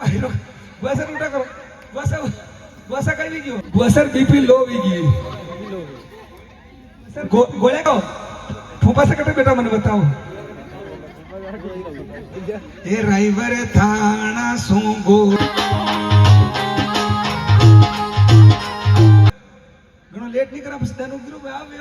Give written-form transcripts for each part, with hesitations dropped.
બસર ઉઠા કરો બસા કઈ ગયો બસર બીપી લો વી ગઈ ગોળ્યા કહો ફૂફાસા કટે બેટા મને બતાવો એ રાઈવર થાણા સોંગો ઘણો લેટ નહીં કરા પછી દાનું ઉતરું આવે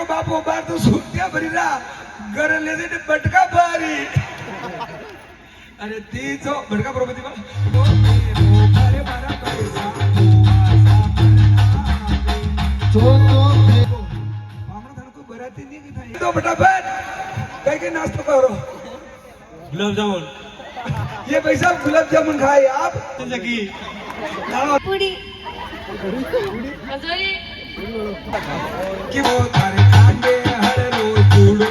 बापो बार तो सुट्या भरी रा घर लेजे ते बटका भारी अरे ती जो बटका बरोबर ती अरे मारा पैसा तो हमने थाने को बराती नहीं की था तो फटाफट कहीं के नाश्ता करो गुलाब जामुन ये पैसा गुलाब जामुन खाए आप जगी पुड़ी कजोरी कि वो थारे खांडे हर रोज जुड़ो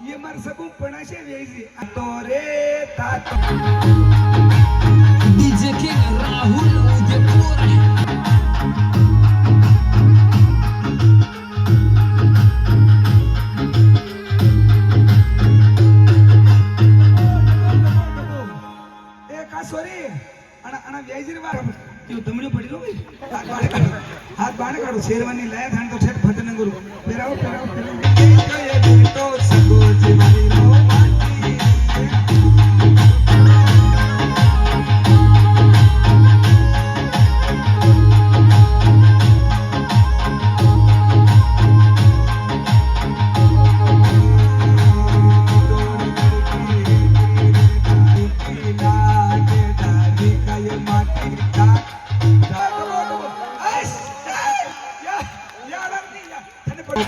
ये मर सकूं पणाशे वेजी तो रे तात DJ king Rahul Udaipur sorry अना व्याजी रे बार यो दमणियो पड़ी लो भाई हाथ बाण काढो शेरवानी लाया थान तो ठेठ फतन गुरु पेराओ ये तो सको जीवानी रो माटी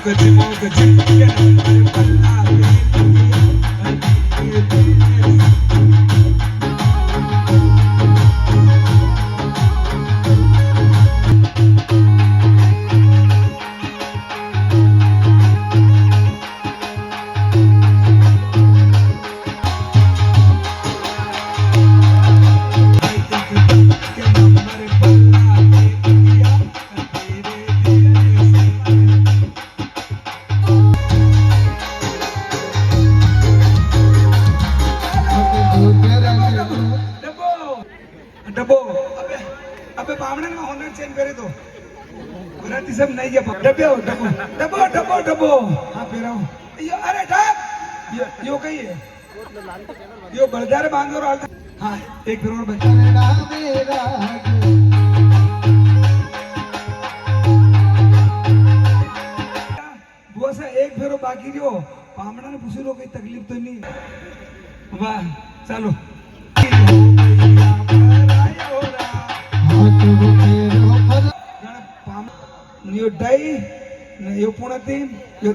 मोगजी मोगजी के नंबर पल्ला डब्बो अबे बामणन में होनर चेंज करे तो बराती सब नहीं है डब्बो डब्बो डब्बो डब्बो डब्बो हां पेराओ यो अरे ढाक यो कही है यो बलदार बांधो और हां एक फिर और बचा मेरा वो से एक फेरो बाकी रहो बामणन ने पूछ लो कोई तकलीफ तो नहीं वाह चलो यो डाई यो पुणती यो